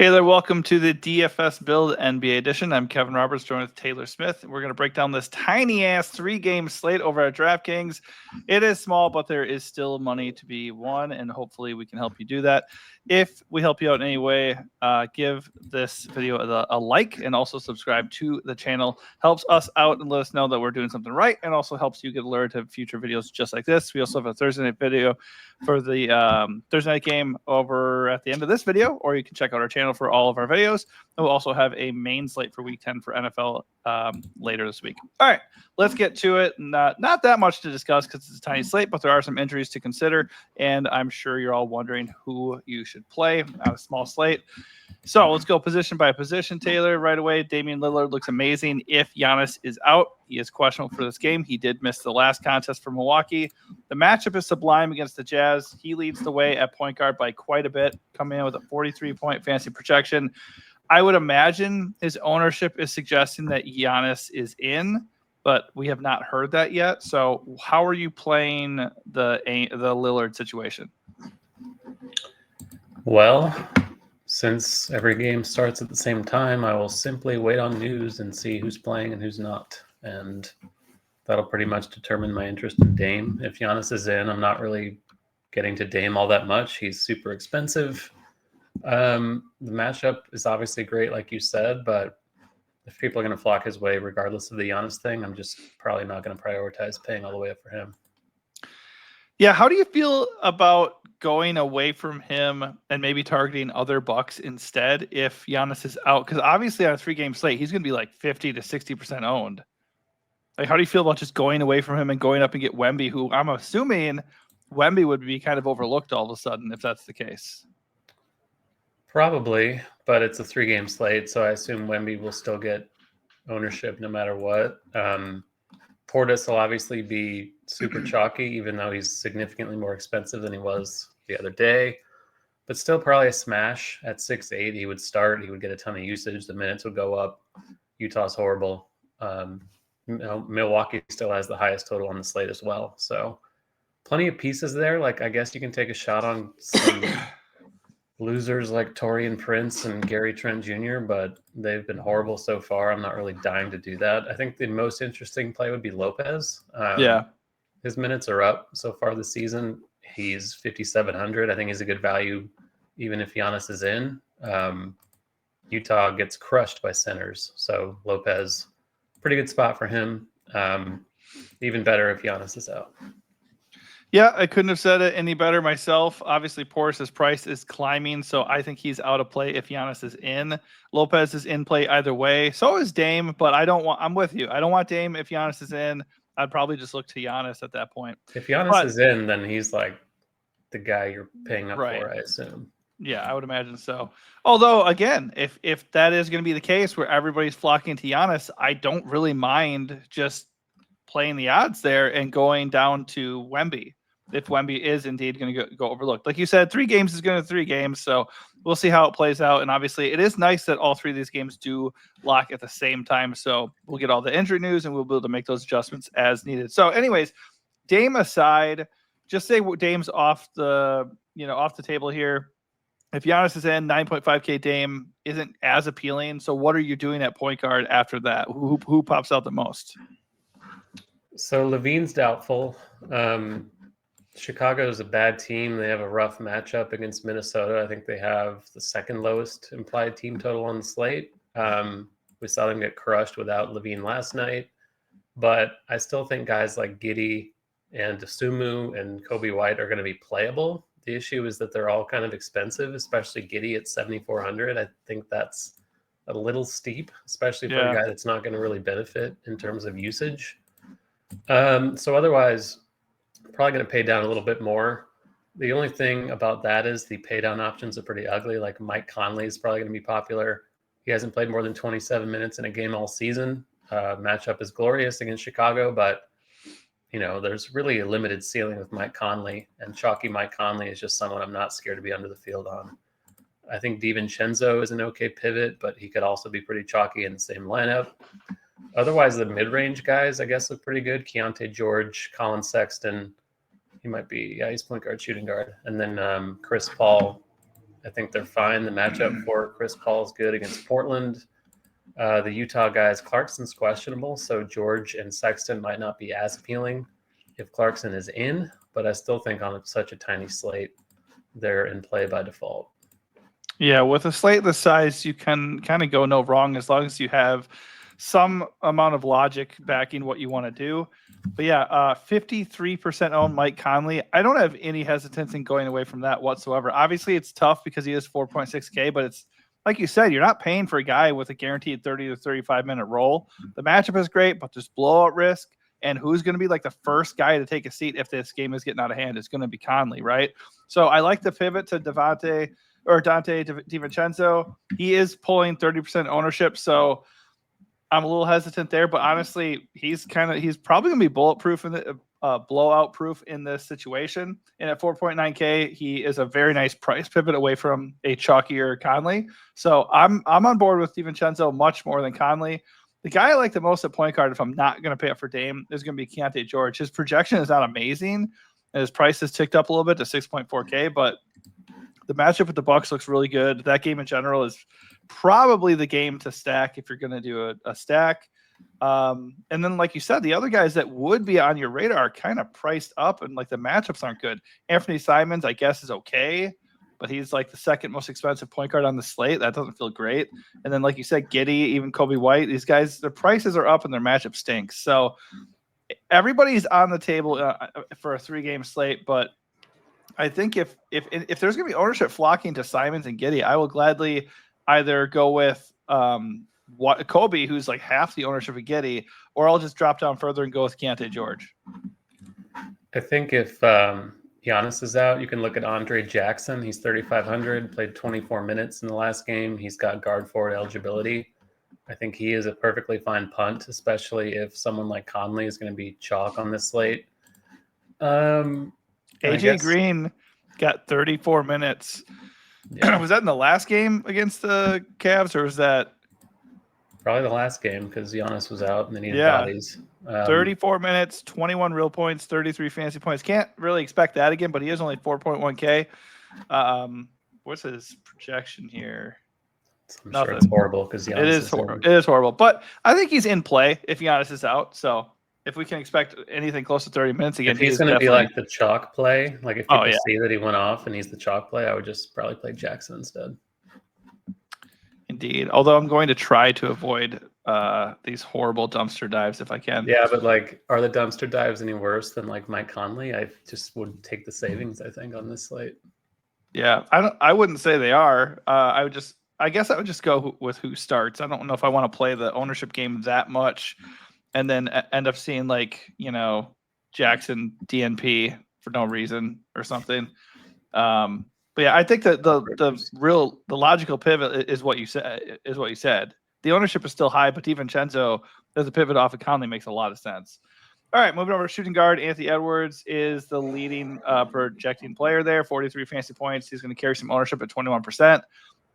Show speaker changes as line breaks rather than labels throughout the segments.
Hey there, welcome to the DFS Build NBA edition. I'm Kevin Roberts, joined with Taylor Smith. We're going to break down this tiny-ass 3-game slate over at DraftKings. It is small, but there is still money to be won, and hopefully we can help you do that. If we help you out in any way, give this video a like and also subscribe to the channel. Helps us out and let us know that we're doing something right, and also helps you get alerted to future videos just like this. We also have a Thursday night video for the Thursday night game over at the end of this video, or you can check out our channel for all of our videos. And we'll also have a main slate for week 10 for NFL later this week. All right, let's get to it. Not that much to discuss because it's a tiny slate, but there are some injuries to consider, and I'm sure you're all wondering who you should play on a small slate. So let's go position by position, Taylor, right away. Damian Lillard looks amazing. If Giannis is out, he is questionable for this game. He did miss the last contest for Milwaukee. The matchup is sublime against the Jazz. He leads the way at point guard by quite a bit, coming in with a 43-point fantasy projection. I would imagine his ownership is suggesting that Giannis is in, but we have not heard that yet. So how are you playing the Lillard situation?
Well, since every game starts at the same time, I will simply wait on news and see who's playing and who's not. And that'll pretty much determine my interest in Dame. If Giannis is in, I'm not really getting to Dame all that much. He's super expensive. The matchup is obviously great, like you said, but if people are going to flock his way, regardless of the Giannis thing, I'm just probably not going to prioritize paying all the way up for him.
Yeah, how do you feel about going away from him and maybe targeting other Bucks instead if Giannis is out? Because obviously on a 3-game slate, he's going to be like 50 to 60% owned. Like, how do you feel about just going away from him and going up and get Wemby, who I'm assuming Wemby would be kind of overlooked all of a sudden if that's the case?
Probably, but it's a 3-game slate, so I assume Wemby will still get ownership no matter what. Portis will obviously be super chalky, even though he's significantly more expensive than he was the other day. But still probably a smash at 6'8". He would start. He would get a ton of usage. The minutes would go up. Utah's horrible. Milwaukee still has the highest total on the slate as well. So plenty of pieces there. Like, I guess you can take a shot on some losers like Taurean Prince and Gary Trent Jr., but they've been horrible so far. I'm not really dying to do that. I think the most interesting play would be Lopez. His minutes are up so far this season. He's 5,700. I think he's a good value, even if Giannis is in. Utah gets crushed by centers, so Lopez, pretty good spot for him. Even better if Giannis is out.
Yeah, I couldn't have said it any better myself. Obviously, Portis' price is climbing, so I think he's out of play if Giannis is in. Lopez is in play either way. So is Dame, but I'm with you. I don't want Dame if Giannis is in. I'd probably just look to Giannis at that point.
If Giannis is in, then he's like the guy you're paying up for, I assume.
Yeah, I would imagine so. Although, again, if that is going to be the case where everybody's flocking to Giannis, I don't really mind just playing the odds there and going down to Wemby if Wemby is indeed going to go overlooked. Like you said, 3 games is going to 3 games, so we'll see how it plays out. And obviously, it is nice that all 3 of these games do lock at the same time, so we'll get all the injury news and we'll be able to make those adjustments as needed. So anyways, Dame aside, just say Dame's off the table here. If Giannis is in, 9.5K Dame isn't as appealing. So what are you doing at point guard after that? Who pops out the most?
So Levine's doubtful. Chicago is a bad team. They have a rough matchup against Minnesota. I think they have the 2nd lowest implied team total on the slate. We saw them get crushed without Levine last night. But I still think guys like Giddey and Dosunmu and Kobe White are going to be playable. The issue is that they're all kind of expensive, especially Giddey at 7,400. I think that's a little steep, especially for a guy that's not going to really benefit in terms of usage. So otherwise, probably going to pay down a little bit more. The only thing about that is the pay down options are pretty ugly. Like Mike Conley is probably going to be popular. He hasn't played more than 27 minutes in a game all season. Matchup is glorious against Chicago, but there's really a limited ceiling with Mike Conley, and chalky Mike Conley is just someone I'm not scared to be under the field on. I think DiVincenzo is an okay pivot, but he could also be pretty chalky in the same lineup. Otherwise, the mid-range guys, I guess, look pretty good. Keontae George, Colin Sexton. He might be, he's point guard, shooting guard. And then Chris Paul I think they're fine. The matchup for Chris Paul is good against Portland. The Utah guys, Clarkson's questionable, so George and Sexton might not be as appealing if Clarkson is in, but I still think on such a tiny slate, they're in play by default.
Yeah, with a slate this size, you can kind of go no wrong as long as you have some amount of logic backing what you want to do. But yeah, 53% owned Mike Conley. I don't have any hesitance in going away from that whatsoever. Obviously, it's tough because he is 4.6K, but it's like you said, you're not paying for a guy with a guaranteed 30 to 35 minute role. The matchup is great, but there's blowout risk. And who's going to be like the first guy to take a seat if this game is getting out of hand? It's going to be Conley, right? So I like the pivot to Dante DiVincenzo. He is pulling 30% ownership, so I'm a little hesitant there. But honestly, he's probably going to be bulletproof in the blowout proof in this situation. And at 4.9K, he is a very nice price pivot away from a chalkier Conley. So I'm on board with DiVincenzo much more than Conley. The guy I like the most at point guard, if I'm not going to pay up for Dame, is going to be Keontae George. His projection is not amazing, and his price has ticked up a little bit to 6.4K, but the matchup with the Bucks looks really good. That game in general is probably the game to stack if you're going to do a stack. And then, like you said, the other guys that would be on your radar are kind of priced up, and like the matchups aren't good. Anthony Simons, I guess, is okay, but he's like the second most expensive point guard on the slate. That doesn't feel great. And then, like you said, Giddey, even Kobe White, these guys, their prices are up and their matchup stinks. So everybody's on the table for a 3-game slate, but I think if there's going to be ownership flocking to Simons and Giddey, I will gladly either go with Kobe, who's like half the ownership of Giddey, or I'll just drop down further and go with Keontae George.
I think if Giannis is out, you can look at Andre Jackson. He's 3,500, played 24 minutes in the last game. He's got guard forward eligibility. I think he is a perfectly fine punt, especially if someone like Conley is going to be chalk on this slate.
AJ Green got 34 minutes. Yeah. Was that in the last game against the Cavs, or was that
probably the last game because Giannis was out and they needed bodies?
34 minutes, 21 real points, 33 fantasy points. Can't really expect that again, but he is only 4.1K. What's his projection here?
I'm sure it's horrible because Giannis
it is horrible, but I think he's in play if Giannis is out. So if we can expect anything close to 30 minutes again,
if he's going to be like the chalk play, like if people see that he went off and he's the chalk play, I would just probably play Jackson instead.
Indeed. Although I'm going to try to avoid these horrible dumpster dives if I can.
Yeah, but like, are the dumpster dives any worse than like Mike Conley? I just would take the savings, I think, on this slate.
Yeah, I wouldn't say they are. I guess I would just go with who starts. I don't know if I want to play the ownership game that much and then end up seeing like, Jackson DNP for no reason or something. But yeah, I think that the logical pivot is what you said. The ownership is still high, but DiVincenzo as a pivot off of Conley makes a lot of sense. All right, moving over to shooting guard. Anthony Edwards is the leading projecting player there, 43 fantasy points. He's going to carry some ownership at 21%.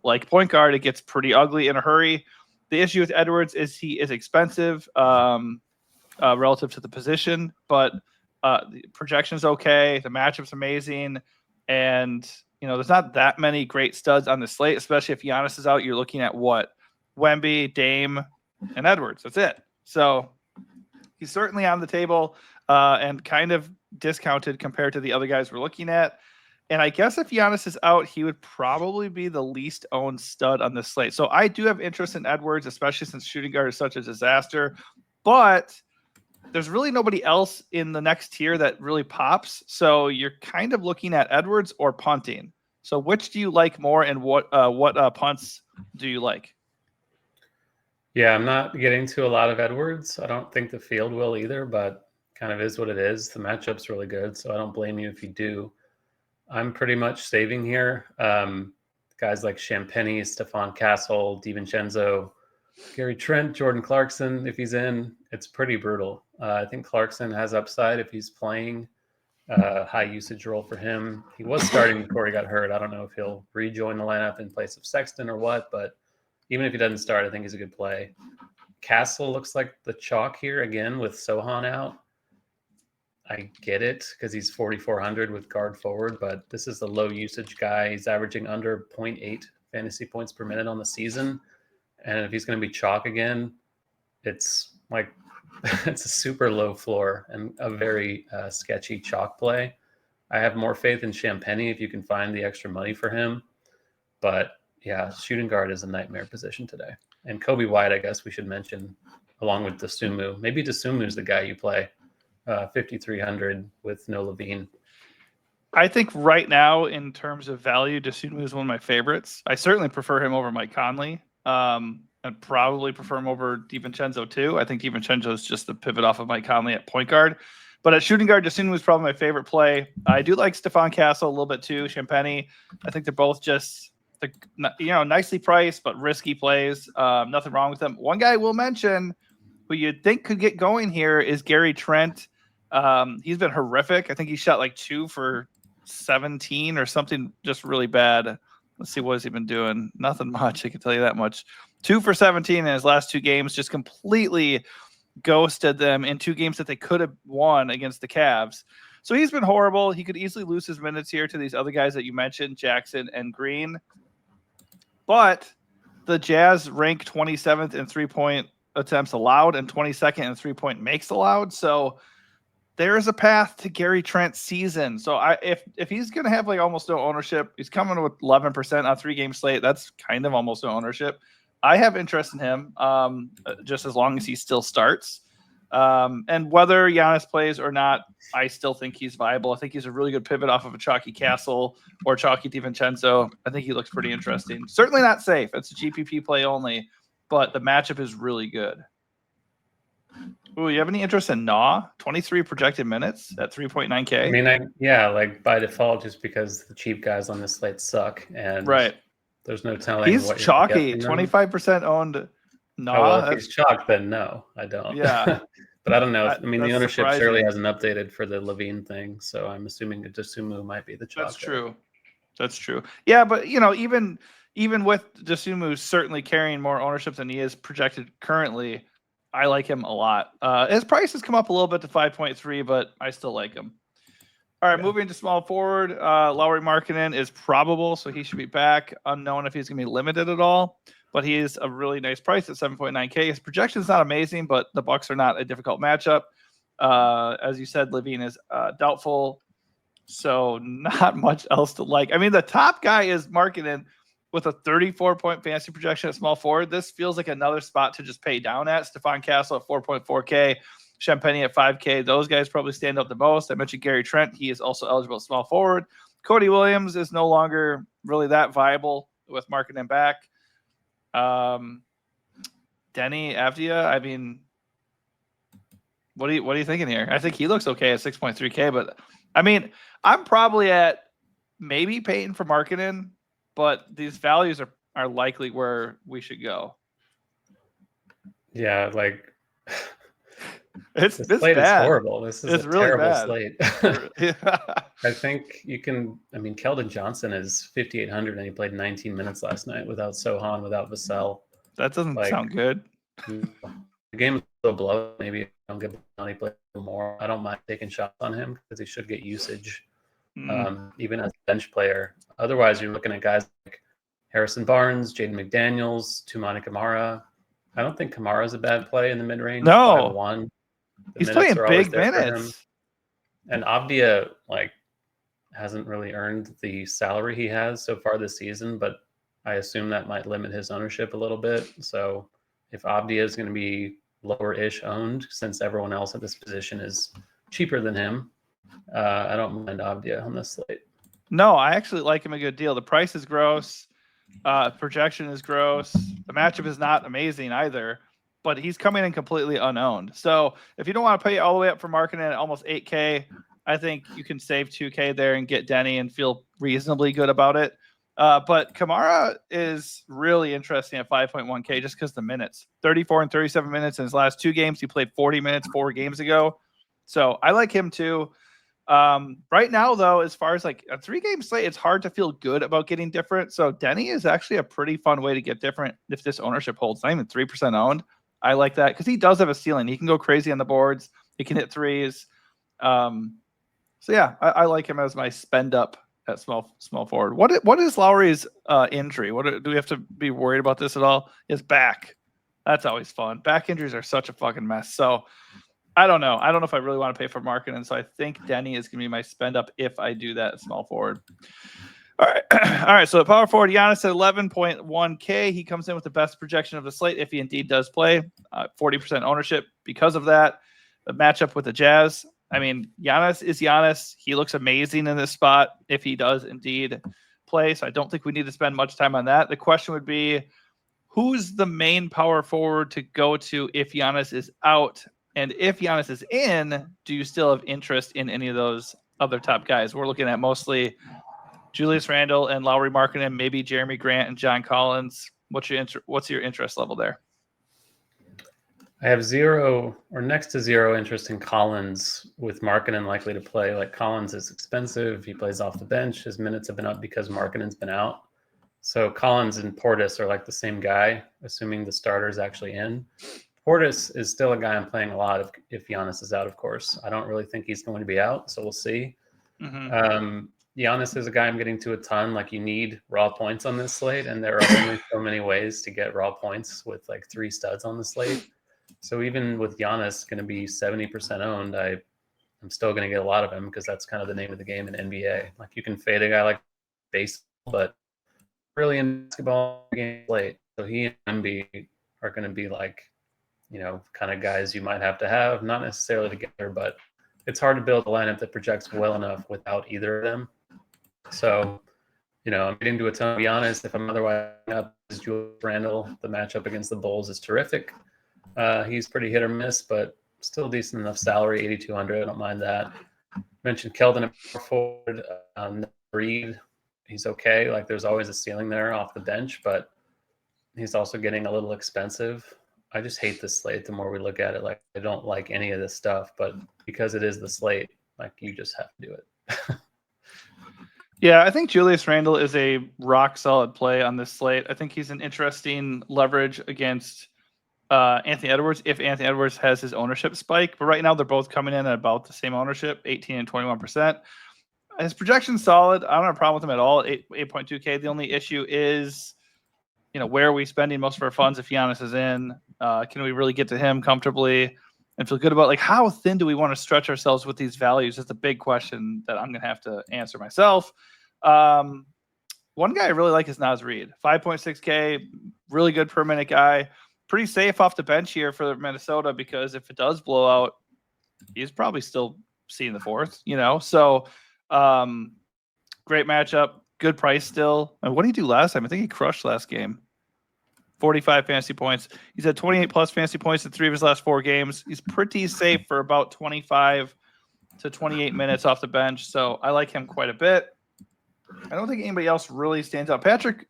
Like point guard, it gets pretty ugly in a hurry. The issue with Edwards is he is expensive relative to the position, but the projection's okay. The matchup's amazing. And, there's not that many great studs on the slate, especially if Giannis is out. You're looking at what? Wemby, Dame, and Edwards. That's it. So he's certainly on the table and kind of discounted compared to the other guys we're looking at. And I guess if Giannis is out, he would probably be the least owned stud on this slate. So I do have interest in Edwards, especially since shooting guard is such a disaster. But there's really nobody else in the next tier that really pops. So you're kind of looking at Edwards or punting. So which do you like more, and what punts do you like?
Yeah, I'm not getting to a lot of Edwards. I don't think the field will either, but kind of is what it is. The matchup's really good, so I don't blame you if you do. I'm pretty much saving here. Guys like Champagny, Stephon Castle, DiVincenzo, Gary Trent, Jordan Clarkson, if he's in, it's pretty brutal. I think Clarkson has upside if he's playing. High usage role for him. He was starting before he got hurt. I don't know if he'll rejoin the lineup in place of Sexton or what, but even if he doesn't start, I think he's a good play. Castle looks like the chalk here again with Sohan out. I get it because he's 4,400 with guard forward, but this is a low usage guy. He's averaging under 0.8 fantasy points per minute on the season. And if he's going to be chalk again, it's like it's a super low floor and a very sketchy chalk play. I have more faith in Champagny if you can find the extra money for him. But yeah, shooting guard is a nightmare position today. And Kobe White, I guess we should mention, along with Dosunmu. Maybe Dosunmu's the guy you play. 5,300 with no Levine.
I think right now, in terms of value, Dosunmu is one of my favorites. I certainly prefer him over Mike Conley. I'd probably prefer him over DiVincenzo too. I think DiVincenzo is just the pivot off of Mike Conley at point guard. But at shooting guard, Dosunmu is probably my favorite play. I do like Stephon Castle a little bit too. Champagny. I think they're both just nicely priced but risky plays. Nothing wrong with them. One guy we'll mention who you'd think could get going here is Gary Trent. He's been horrific. I think he shot like 2 for 17 or something, just really bad. Let's see, what has he been doing? Nothing much. I can tell you that much. 2 for 17 in his last 2 games, just completely ghosted them in 2 games that they could have won against the Cavs. So he's been horrible. He could easily lose his minutes here to these other guys that you mentioned, Jackson and Green. But the Jazz rank 27th in 3-point attempts allowed and 22nd in 3-point makes allowed. So there is a path to Gary Trent's season. So if he's going to have like almost no ownership, he's coming with 11% on 3-game slate. That's kind of almost no ownership. I have interest in him just as long as he still starts. And whether Giannis plays or not, I still think he's viable. I think he's a really good pivot off of a chalky Castle or chalky DiVincenzo. I think he looks pretty interesting. Certainly not safe. It's a GPP play only, but the matchup is really good. Ooh, you have any interest in Nah? 23 projected minutes at 3.9K?
I mean, like by default, just because the cheap guys on this slate suck. And
right.
There's no telling.
He's
what
chalky, 25% owned.
Nah. Oh, well, if he's chalk, then no, I don't.
Yeah.
But I don't know. I mean, the ownership
surprising.
surely hasn't updated for the Levine thing. So I'm assuming that Dosunmu might be the chalk.
That's true. That's true. Yeah, but, even with Dosunmu certainly carrying more ownership than he is projected currently, I like him a lot. His price has come up a little bit to 5.3, but I still like him. All right, moving to small forward. Lauri Markkanen is probable, so he should be back. Unknown if he's going to be limited at all, but he is a really nice price at 7.9K. His projection is not amazing, but the Bucks are not a difficult matchup. As you said, Levine is doubtful, so not much else to like. I mean, the top guy is Markkanen with a 34-point fantasy projection at small forward. This feels like another spot to just pay down at. Stephon Castle at 4.4K. Champagny at 5K. Those guys probably stand out the most. I mentioned Gary Trent. He is also eligible at small forward. Cody Williams is no longer really that viable with Markkanen back. Denny Avdia, I mean, what are you thinking here? I think he looks okay at 6.3K, but I mean, I'm probably at maybe paying for Markkanen, but these values are likely where we should go.
Yeah, like
this
slate
bad.
Is horrible. This is a
really
terrible
bad.
slate.
Yeah.
I think you can. I mean, Keldon Johnson is 5,800, and he played 19 minutes last night without Sohan, without Vassell.
That doesn't sound good.
The game is so blow. Maybe I don't get money play more. I don't mind taking shots on him because he should get usage, even as a bench player. Otherwise, you're looking at guys like Harrison Barnes, Jaden McDaniels, Tumani Kamara. I don't think Kamara is a bad play in the mid range.
No,
5-1.
He's playing big minutes.
And Avdia hasn't really earned the salary he has so far this season, but I assume that might limit his ownership a little bit. So if Avdia is going to be lower-ish owned, since everyone else at this position is cheaper than him, I don't mind Avdia on this slate.
No, I actually like him a good deal. The price is gross. Projection is gross. The matchup is not amazing either, but he's coming in completely unowned. So if you don't want to pay all the way up for Markkanen at almost 8K, I think you can save 2K there and get Denny and feel reasonably good about it. But Kamara is really interesting at 5.1K just because the minutes. 34 and 37 minutes in his last 2 games. He played 40 minutes 4 games ago. So I like him too. Right now, though, as far as like a 3-game slate, it's hard to feel good about getting different. So Denny is actually a pretty fun way to get different if this ownership holds. Not even 3% owned. I like that because he does have a ceiling. He can go crazy on the boards. He can hit threes. So yeah, I like him as my spend up at small forward. What is Lowry's injury? Do we have to be worried about this at all? His back. That's always fun. Back injuries are such a fucking mess. So I don't know. I don't know if I really want to pay for Markkanen. So I think Denny is going to be my spend up if I do that at small forward. All right. All right. So the power forward, Giannis at 11.1K. He comes in with the best projection of the slate if he indeed does play. 40% ownership because of that. The matchup with the Jazz. I mean, Giannis is Giannis. He looks amazing in this spot if he does indeed play. So I don't think we need to spend much time on that. The question would be, who's the main power forward to go to if Giannis is out? And if Giannis is in, do you still have interest in any of those other top guys? We're looking at mostly Julius Randle and Lauri Markkanen, maybe Jeremy Grant and John Collins. What's your interest level there?
I have zero or next to zero interest in Collins with Markkanen likely to play. Like, Collins is expensive. He plays off the bench. His minutes have been up because Markkanen's been out. So Collins and Portis are like the same guy, assuming the starter's actually in. Portis is still a guy I'm playing a lot if Giannis is out, of course. I don't really think he's going to be out, so we'll see. Mm-hmm. Giannis is a guy I'm getting to a ton. Like, you need raw points on this slate, and there are only so many ways to get raw points with like 3 studs on the slate. So even with Giannis going to be 70% owned, I'm still going to get a lot of him because that's kind of the name of the game in NBA. Like, you can fade a guy like baseball, but really in basketball game late. So he and Embiid are going to be like, kind of guys you might have to have, not necessarily together, but it's hard to build a lineup that projects well enough without either of them. So, I'm getting to a ton. To be honest, if I'm otherwise up, is Julius Randle. The matchup against the Bulls is terrific. He's pretty hit or miss, but still decent enough salary, 8,200. I don't mind that. Mentioned Keldon at forward. Reed, he's okay. Like, there's always a ceiling there off the bench, but he's also getting a little expensive. I just hate the slate the more we look at it. Like, I don't like any of this stuff, but because it is the slate, like, you just have to do it.
Yeah, I think Julius Randle is a rock solid play on this slate. I think he's an interesting leverage against Anthony Edwards if Anthony Edwards has his ownership spike. But right now they're both coming in at about the same ownership, 18 and 21%. His projection's solid. I don't have a problem with him at all at 8.2K. The only issue is, where are we spending most of our funds if Giannis is in? Can we really get to him comfortably and feel good about, like, how thin do we want to stretch ourselves with these values? That's a big question that I'm going to have to answer myself. One guy I really like is Naz Reid, 5.6K, really good per minute guy. Pretty safe off the bench here for Minnesota because if it does blow out, he's probably still seeing the fourth, So great matchup, good price still. And what did he do last time? I think he crushed last game. 45 fantasy points. He's had 28 plus fantasy points in 3 of his last 4 games. He's pretty safe for about 25 to 28 minutes off the bench. So I like him quite a bit. I don't think anybody else really stands out. Patrick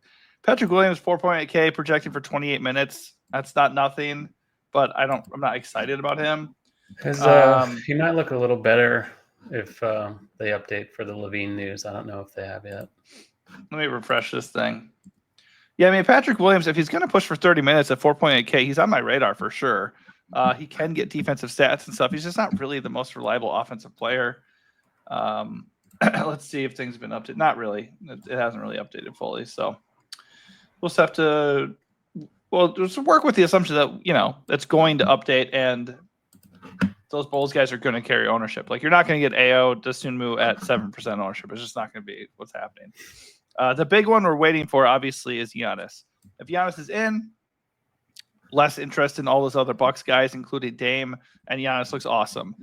Williams, 4.8K, projected for 28 minutes. That's not nothing, but I'm not excited about him.
He might look a little better if they update for the Levine news. I don't know if they have yet.
Let me refresh this thing. Yeah, I mean, Patrick Williams, if he's going to push for 30 minutes at 4.8K, he's on my radar for sure. He can get defensive stats and stuff. He's just not really the most reliable offensive player. Let's see if things have been updated. Not really. It hasn't really updated fully. So we'll just have to just work with the assumption that, it's going to update and those Bulls guys are going to carry ownership. Like, you're not going to get Ao Dosunmu at 7% ownership. It's just not going to be what's happening. The big one we're waiting for, obviously, is Giannis. If Giannis is in, less interest in all those other Bucks guys, including Dame, and Giannis looks awesome.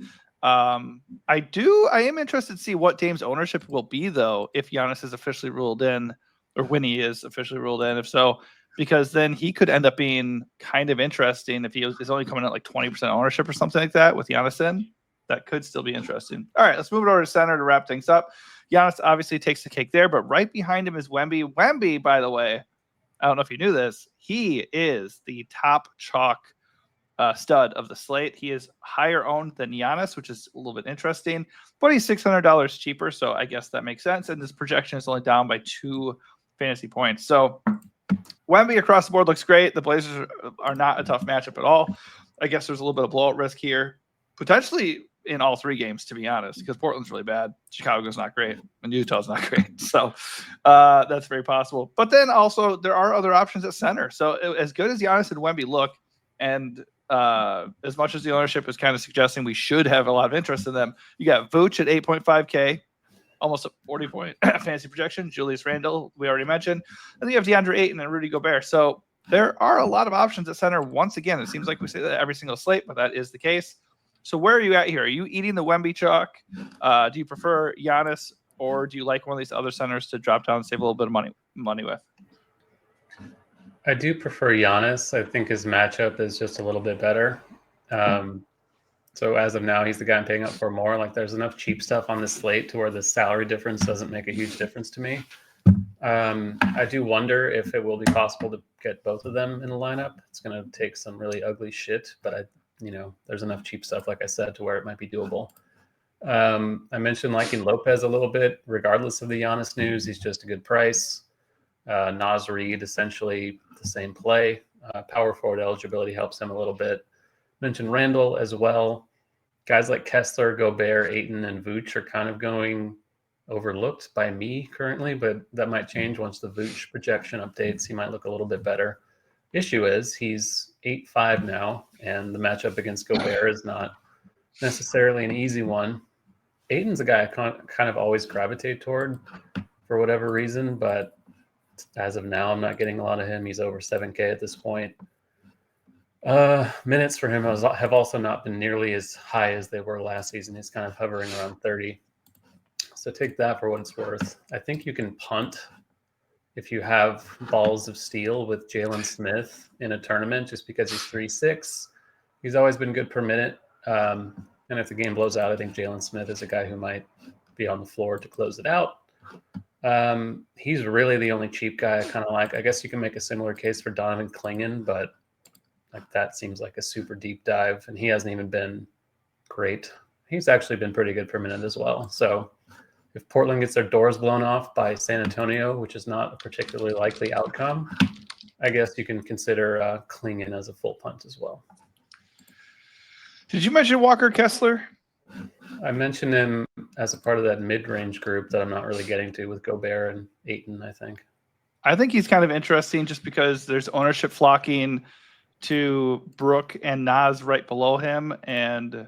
I am interested to see what Dame's ownership will be, though, if Giannis is officially ruled in, or when he is officially ruled in. If so, because then he could end up being kind of interesting if he is only coming at like 20% ownership or something like that with Giannis in. That could still be interesting. All right, let's move it over to center to wrap things up. Giannis obviously takes the cake there, but right behind him is Wemby. Wemby, by the way, I don't know if you knew this, he is the top chalk stud of the slate. He is higher owned than Giannis, which is a little bit interesting, but he's $600 cheaper, so I guess that makes sense. And this projection is only down by 2 fantasy points. So Wemby across the board looks great. The Blazers are not a tough matchup at all. I guess there's a little bit of blowout risk here. Potentially in all three games, to be honest, because Portland's really bad. Chicago's not great, and Utah's not great. So that's very possible. But then also there are other options at center. So as good as Giannis and Wemby look, and as much as the ownership is kind of suggesting we should have a lot of interest in them, you got Vooch at 8.5K, almost a 40-point fantasy projection. Julius Randle, we already mentioned. And then you have DeAndre Ayton and Rudy Gobert. So there are a lot of options at center. Once again, it seems like we say that every single slate, but that is the case. So where are you at here? Are you eating the Wemby chalk? Do you prefer Giannis, or do you like one of these other centers to drop down and save a little bit of money with?
I do prefer Giannis. I think his matchup is just a little bit better. So as of now, he's the guy I'm paying up for more. Like, there's enough cheap stuff on this slate to where the salary difference doesn't make a huge difference to me. I do wonder if it will be possible to get both of them in the lineup. It's going to take some really ugly shit, but there's enough cheap stuff, like I said, to where it might be doable. I mentioned liking Lopez a little bit. Regardless of the Giannis news, he's just a good price. Naz Reid, essentially the same play. Power forward eligibility helps him a little bit. Mentioned Randall as well. Guys like Kessler, Gobert, Ayton, and Vooch are kind of going overlooked by me currently, but that might change once the Vooch projection updates. He might look a little bit better. Issue is he's 8-5 now, and the matchup against Gobert is not necessarily an easy one. Ayton's a guy I kind of always gravitate toward for whatever reason, but as of now, I'm not getting a lot of him. He's over 7K at this point. Minutes for him have also not been nearly as high as they were last season. He's kind of hovering around 30. So take that for what it's worth. I think you can punt if you have balls of steel with Jalen Smith in a tournament, just because he's 3.6. He's always been good per minute. And if the game blows out, I think Jalen Smith is a guy who might be on the floor to close it out. He's really the only cheap guy I kind of like. I guess you can make a similar case for Donovan Clingan, but like that seems like a super deep dive, and he hasn't even been great. He's actually been pretty good per minute as well. So if Portland gets their doors blown off by San Antonio, which is not a particularly likely outcome, I guess you can consider Clingan as a full punt as well.
Did you mention Walker Kessler?
I mentioned him as a part of that mid-range group that I'm not really getting to with Gobert and Ayton, I think.
I think he's kind of interesting just because there's ownership flocking to Brook and Naz right below him, and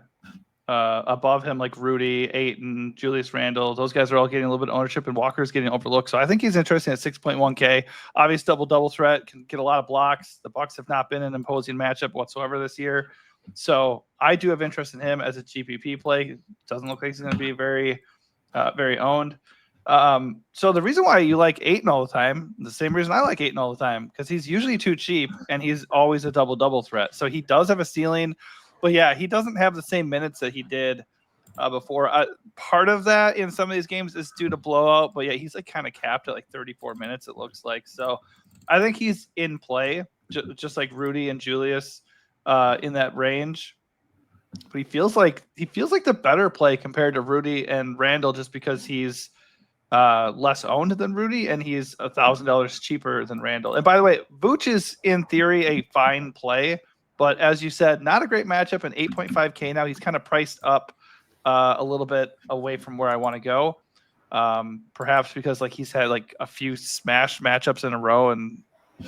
above him, like Rudy, Ayton, Julius Randle. Those guys are all getting a little bit of ownership, and Walker's getting overlooked. So I think he's interesting at 6.1K. Obvious double threat, can get a lot of blocks. The Bucks have not been an imposing matchup whatsoever this year. So I do have interest in him as a GPP play. Doesn't look like he's going to be very owned. So the reason why you like Ayton all the time, the same reason I like Ayton all the time, because he's usually too cheap and he's always a double threat. So he does have a ceiling, but yeah, he doesn't have the same minutes that he did before. Part of that in some of these games is due to blowout, but yeah, he's like kind of capped at like 34 minutes, it looks like. So I think he's in play, just like Rudy and Julius in that range. But he feels like the better play compared to Rudy and Randall, just because he's less owned than Rudy, and he's $1,000 cheaper than Randall. And by the way, Vooch is in theory a fine play, but as you said, not a great matchup. And 8.5K now, he's kind of priced up a little bit away from where I want to go. Perhaps because like he's had like a few smash matchups in a row, and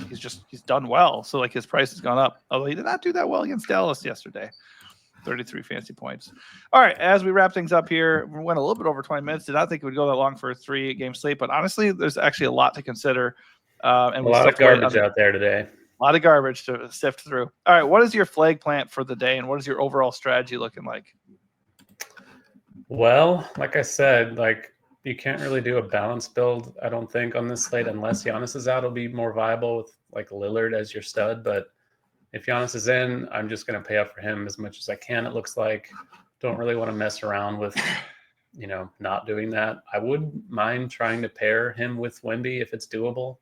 he's done well. So like his price has gone up, although he did not do that well against Dallas yesterday. 33 fantasy points. All right, as we wrap things up here, we went a little bit over 20 minutes. Did not think it would go that long for a 3-game slate, but honestly, there's actually a lot to consider. And
a lot of garbage out there today.
A lot of garbage to sift through. All right, what is your flag plant for the day, and what is your overall strategy looking like?
Well, like I said, like you can't really do a balanced build, I don't think, on this slate unless Giannis is out. It'll be more viable with like Lillard as your stud, but if Giannis is in, I'm just going to pay up for him as much as I can. It looks like don't really want to mess around with, not doing that. I wouldn't mind trying to pair him with Wemby if it's doable.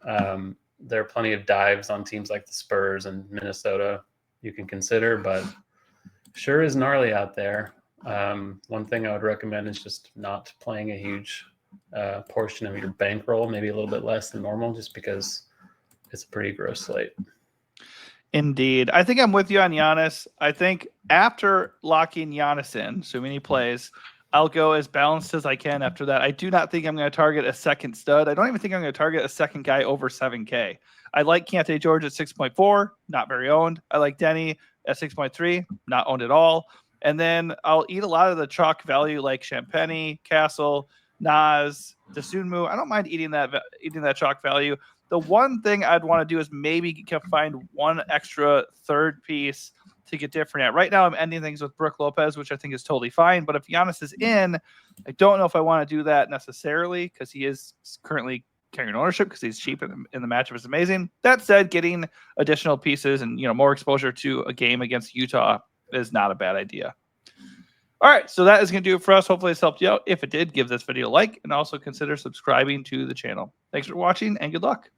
There are plenty of dives on teams like the Spurs and Minnesota you can consider, but sure is gnarly out there. One thing I would recommend is just not playing a huge portion of your bankroll, maybe a little bit less than normal, just because it's a pretty gross slate.
Indeed. I think I'm with you on Giannis. I think after locking Giannis in, assuming he plays, I'll go as balanced as I can after that. I do not think I'm going to target a second stud. I don't even think I'm going to target a second guy over 7K. I like Keontae George at 6.4, not very owned. I like Denny at 6.3, not owned at all. And then I'll eat a lot of the chalk value like Champagny, Castle, Nas, Desunmu. I don't mind eating that chalk value. The one thing I'd want to do is maybe find one extra third piece to get different at. Right now, I'm ending things with Brook Lopez, which I think is totally fine. But if Giannis is in, I don't know if I want to do that necessarily because he is currently carrying ownership because he's cheap and in the matchup is amazing. That said, getting additional pieces and more exposure to a game against Utah is not a bad idea. All right, so that is going to do it for us. Hopefully this helped you out. If it did, give this video a like and also consider subscribing to the channel. Thanks for watching and good luck.